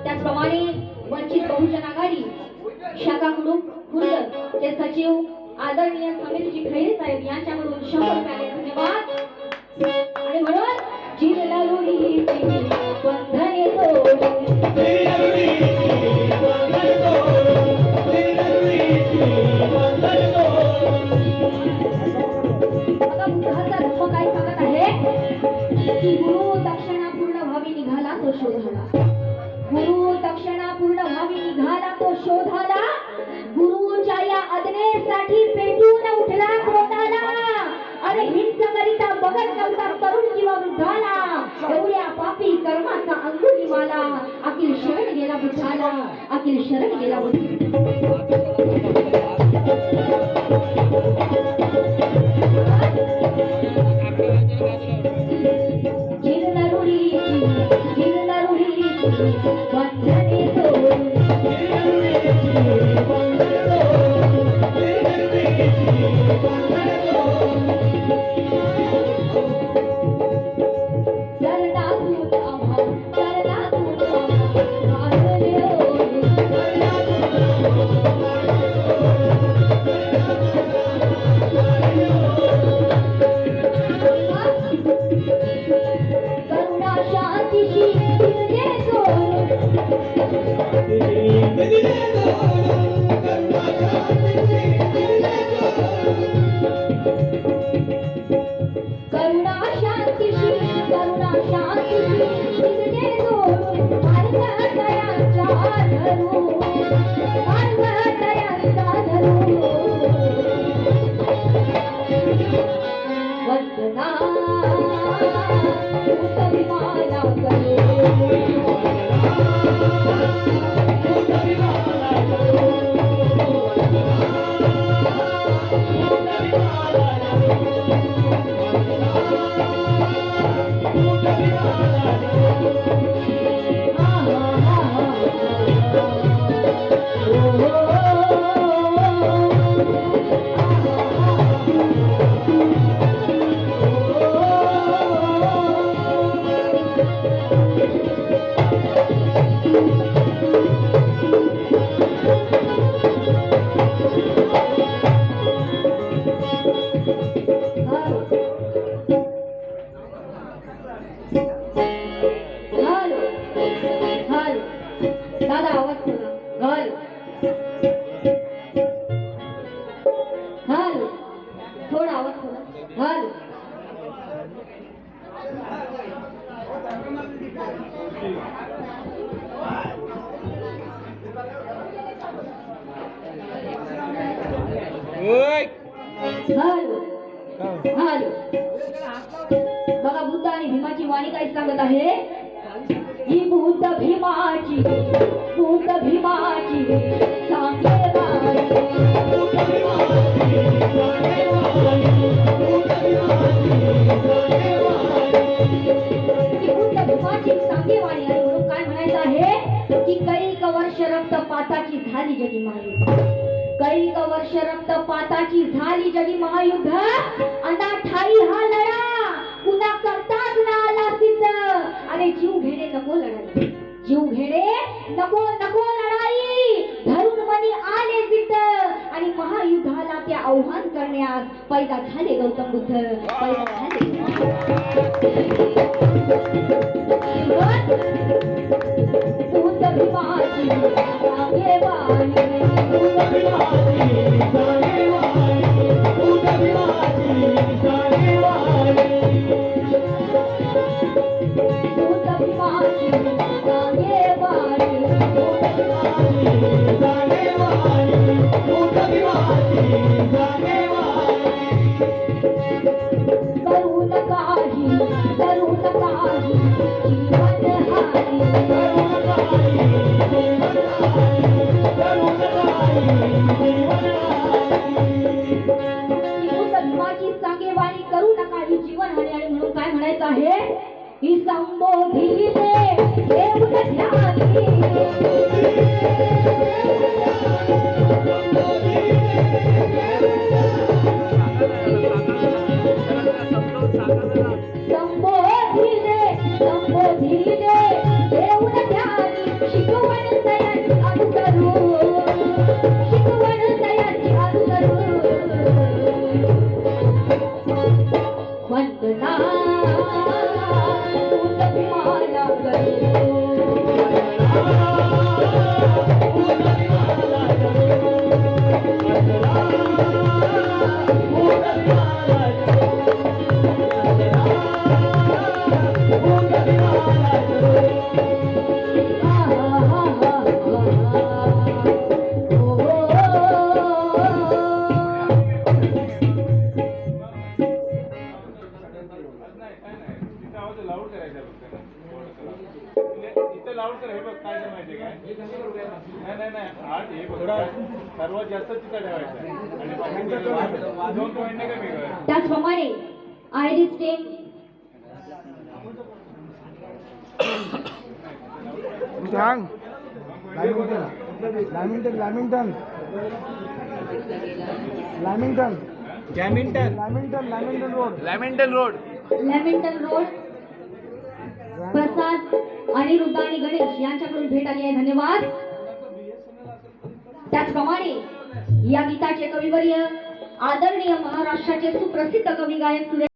त्याचप्रमाणे वंचित बहुजन आघाडी शाखा खुर्द चे सचिव आदरणीय समीरजी खैरे साहेब यांच्याकडून 100 रुपये धन्यवाद। आणि म्हणून चिरलरुडीची बंधने तोडून काय सांगत आहे की गुरु दक्षिणा पूर्ण व्हावी निघाला तो शोधाला, गुरु दक्षिणा पूर्ण व्हावी निघाला तो शोधाला, गुरुच्या या आज्ञेसाठी पेटून उठला क्रोधाला। अरे हिंस करिता बघत नव्हता तरुण किंवा वृद्धाला, एवढ्या पापी कर्माचा अंगुलीमाला, अखिल शरण गेला बुद्धाला, अखिल शरण गेला बघा बुद्ध आणि भीमाची वाणी काय सांगत आहे, ही बुद्ध भीमाची सांगे वाणी आहे म्हणून काय म्हणायचं आहे की कैक वर्ष रक्तपाताची झाली जगी महायुद्ध, कैक वर्ष रक्तपाताची झाली जगी महायुद्ध, अनाठाई हा लढा पुन्हा करताच ना आला सिद्ध। अरे जीव घेणे नको लढाई, जीव घेणे नको लढाई, धरून मनी आले जिद्द, आणि महायुद्धाला ते आव्हान करण्यास पैदा झाले गौतम बुद्ध, पैदा झाले। बुद्ध भीमाची सांगे वाणी, बुद्ध भीमाची सांगे वाणी, बुद्ध भीमाची सांगे वाणी, बुद्ध भीमाची सांगे वाणी, बुद्ध भीमाची सांगे वाणी, करू नका ही जीवन हानी, आणि म्हणून काय म्हणायचं आहे, ही संबोधिले इथं लावून तर हे बघ काय ते माहिती काय नाही नाही नाही आज हे बघ सर्वात जास्त तिथं ठेवायचं आहे. आणि बाकी 2 पॉईंट नाही कमी कर. त्याचप्रमाणे आयरिस टेप सांग Lamington Lamington Lamington Lamington Lamington Lamington road Lamington road प्रसाद अनिरुद्ध आणि गणेश यांच्याकडून भेट आली आहे. धन्यवाद. त्याचप्रमाणे या गीताचे कविवर्य आदरणीय महाराष्ट्राचे सुप्रसिद्ध कवी गायक सुरेश